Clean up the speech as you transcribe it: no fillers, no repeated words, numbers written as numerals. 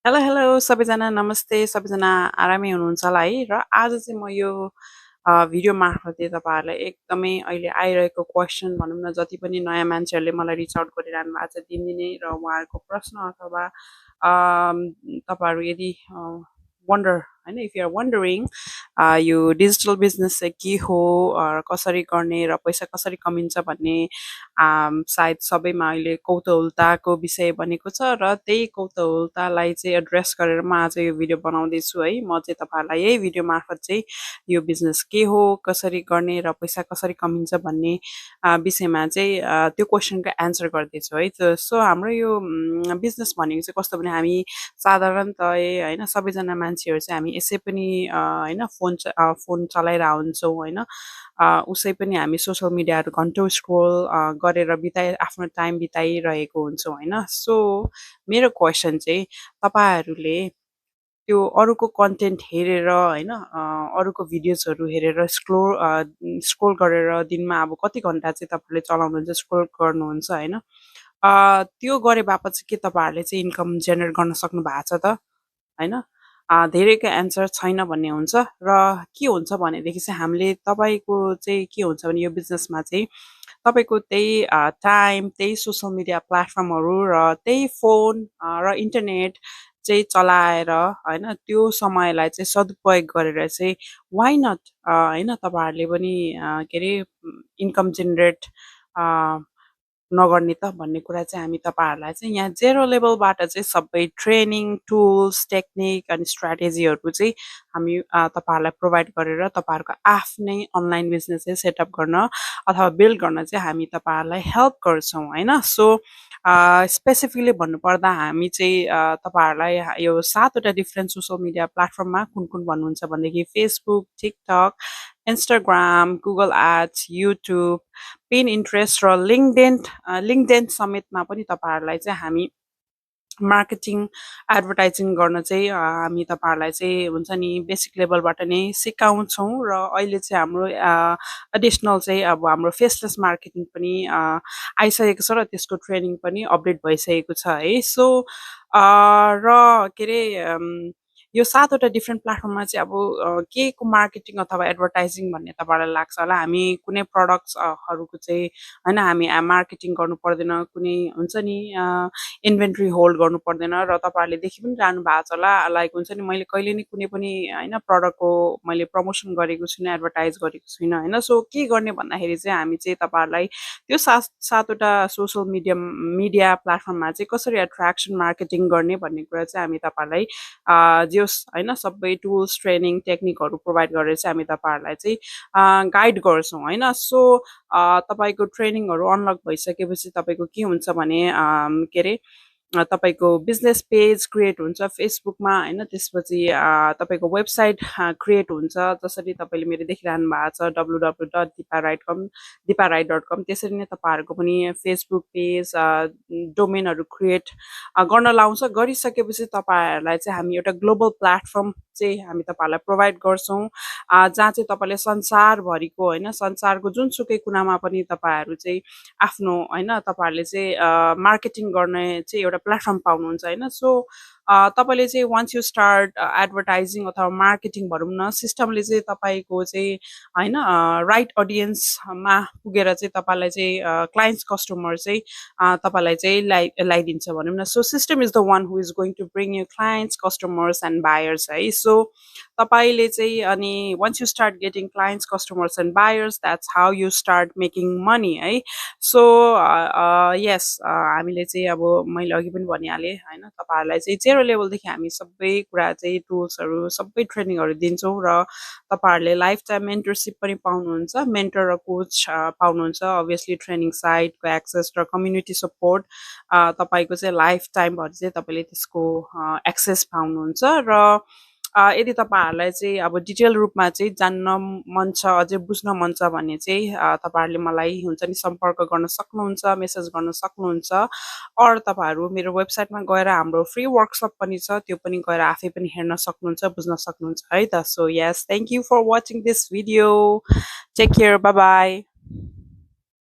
hello hello सबैजना नमस्ते सबैजना आरामै हुनुहुन्छ होला है र आज चाहिँ म यो भिडियो मार्फतले तपाईँहरूलाई एकदमै अहिले आइरहेको क्वेसन भनौँ न जति पनि नयाँ मान्छेहरूले मलाई रिच आउट गरिरहनु भएको छ दिनदिनै र उहाँहरूको प्रश्न अथवा तपाईँहरू यदि वन्डर होइन इफ युआर वन्डरिङ यो डिजिटल बिजनेस चाहिँ के हो कसरी गर्ने र पैसा कसरी कमिन्छ भन्ने सायद सबैमा अहिले कौतूहलताको विषय बनेको छ र त्यही कौतूहलतालाई चाहिँ एड्रेस गरेर म आज यो भिडियो बनाउँदैछु है म चाहिँ तपाईँहरूलाई यही भिडियो मार्फत चाहिँ यो बिजनेस के हो कसरी गर्ने र पैसा कसरी कमिन्छ भन्ने विषयमा चाहिँ त्यो क्वेसनको एन्सर गर्दैछु है सो हाम्रो यो बिजनेस भनेको चाहिँ कस्तो भने हामी साधारणतः होइन सबैजना मान्छेहरू चाहिँ हामी यसै पनि होइन फोन चलाइरहेको हुन्छौँ होइन उसै पनि हामी सोसियल मिडियाहरू घन्टौँ स्क्रोल गरेर आफ्नो टाइम बिताइरहेको हुन्छौँ होइन सो मेरो क्वेसन चाहिँ तपाईँहरूले त्यो अरूको कन्टेन्ट हेरेर होइन अरूको भिडियोजहरू हेरेर स्क्रोल गरेर दिनमा अब कति घन्टा चाहिँ तपाईँहरूले चलाउनुहुन्छ स्क्रोल गर्नुहुन्छ होइन त्यो गरे बापत चाहिँ के तपाईँहरूले चाहिँ इन्कम जेनेरेट गर्न सक्नु भएको छ त होइन धेरैको एन्सर छैन भन्ने हुन्छ र के हुन्छ भनेदेखि चाहिँ हामीले तपाईँको चाहिँ के हुन्छ भने यो बिजनेसमा चाहिँ तपाईँको त्यही टाइम त्यही सोसियल मिडिया प्लेटफर्महरू र त्यही फोन र इन्टरनेट चाहिँ चलाएर होइन त्यो समयलाई चाहिँ सदुपयोग गरेर चाहिँ वाइ नट होइन तपाईँहरूले पनि के अरे इन्कम जेनेरेट नगर्ने त भन्ने कुरा चाहिँ हामी तपाईँहरूलाई चाहिँ यहाँ जेरो लेभलबाट चाहिँ सबै ट्रेनिङ टुल्स टेक्निक अनि स्ट्राटेजीहरू चाहिँ हामी तपाईँहरूलाई प्रोभाइड गरेर तपाईँहरूको आफ्नै अनलाइन बिजनेस चाहिँ सेटअप गर्न अथवा बिल्ड गर्न चाहिँ हामी तपाईँहरूलाई हेल्प गर्छौँ होइन सो स्पेसिफिकली भन्नुपर्दा हामी चाहिँ तपाईँहरूलाई यो 7वटा डिफ्रेन्ट सोसियल मिडिया प्लेटफर्ममा कुन कुन भन्नुहुन्छ भनेदेखि Facebook TikTok Instagram Google ads YouTube Pinterest र लिङ्कडेन समेतमा पनि तपाईँहरूलाई चाहिँ हामी मार्केटिङ एडभर्टाइजिङ गर्न चाहिँ हामी तपाईँहरूलाई चाहिँ हुन्छ नि बेसिक लेभलबाट नै सिकाउँछौँ र अहिले चाहिँ हाम्रो एडिसनल चाहिँ अब हाम्रो फेसलेस मार्केटिङ पनि आइसकेको छ र त्यसको ट्रेनिङ पनि अपडेट भइसकेको छ है सो र के अरे यो 7वटा डिफ्रेन्ट प्लेटफर्ममा चाहिँ अब के को मार्केटिङ अथवा एडभर्टाइजिङ भन्ने तपाईँहरूलाई लाग्छ होला हामी कुनै प्रडक्ट्सहरूको चाहिँ होइन हामी मार्केटिङ गर्नु पर्दैन कुनै हुन्छ नि इन्भेन्ट्री होल्ड गर्नु पर्दैन र तपाईँहरूले देखि पनि रहनु भएको छ होला लाइक हुन्छ नि मैले कहिले नि कुनै पनि होइन प्रडक्टको मैले प्रमोसन गरेको छुइनँ एडभर्टाइज गरेको छुइनँ होइन सो के गर्ने भन्दाखेरि चाहिँ हामी चाहिँ तपाईँहरूलाई त्यो सातवटा सोसियल मिडिया प्लेटफर्ममा चाहिँ कसरी एट्र्याक्सन मार्केटिङ गर्ने भन्ने कुरा चाहिँ हामी तपाईँहरूलाई जोस् होइन सबै टुल्स ट्रेनिङ टेक्निकहरू प्रोभाइड गरेर चाहिँ हामी तपाईँहरूलाई चाहिँ गाइड गर्छौँ होइन सो तपाईँको ट्रेनिङहरू अनलक भइसकेपछि तपाईँको के हुन्छ भने के अरे तपाईँको बिजनेस पेज क्रिएट हुन्छ फेसबुकमा होइन त्यसपछि तपाईँको वेबसाइट क्रिएट हुन्छ जसरी तपाईँले मेरो देखिरहनु भएको छ www.diparai.com diparai.com त्यसरी नै तपाईँहरूको पनि फेसबुक पेज डोमेनहरू क्रिएट गर्न लाउँछ गरिसकेपछि तपाईँहरूलाई चाहिँ हामी एउटा ग्लोबल प्लेटफर्म चाहिँ हामी तपाईँहरूलाई प्रोभाइड गर्छौँ जहाँ चाहिँ तपाईँले संसारभरिको होइन संसारको जुनसुकै कुनामा पनि तपाईँहरू चाहिँ आफ्नो होइन तपाईँहरूले चाहिँ मार्केटिङ गर्ने चाहिँ एउटा प्लेटफर्म पाउनुहुन्छ होइन सो तपाईँले चाहिँ वान्स यु स्टार्ट एडभर्टाइजिङ अथवा मार्केटिङ भनौँ न सिस्टमले चाहिँ तपाईँको चाहिँ होइन राइट अडियन्समा पुगेर चाहिँ तपाईँलाई चाहिँ क्लाइन्ट्स कस्टमर चाहिँ तपाईँलाई चाहिँ ल्याइदिन्छ भनौँ न so system is the one who is going to bring you clients customers and buyers है सो तपाईँले चाहिँ अनि once you start getting clients customers and buyers that's how you start making money है सो यस हामीले चाहिँ अब मैले अघि पनि भनिहालेँ होइन तपाईँहरूलाई चाहिँ जेरो लेभलदेखि हामी सबै कुरा चाहिँ टुल्सहरू सबै ट्रेनिङहरू दिन्छौँ र तपाईँहरूले लाइफ टाइम मेन्टरसिप पनि पाउनुहुन्छ मेन्टर र कोच पाउनुहुन्छ अभियसली ट्रेनिङ साइटको एक्सेस र कम्युनिटी सपोर्ट तपाईँको चाहिँ लाइफ टाइमभरि चाहिँ तपाईँले त्यसको एक्सेस पाउनुहुन्छ र यदि तपाईँहरूलाई चाहिँ अब डिटेल रूपमा चाहिँ जान्न मन छ अझै बुझ्न मन छ भने चाहिँ तपाईँहरूले मलाई हुन्छ नि सम्पर्क गर्न सक्नुहुन्छ मेसेज गर्न सक्नुहुन्छ अरू तपाईँहरू मेरो वेबसाइटमा गएर हाम्रो फ्री वर्कसप पनि छ त्यो पनि गएर आफै पनि हेर्न सक्नुहुन्छ बुझ्न सक्नुहुन्छ है त so yes thank you for watching this video take care bye by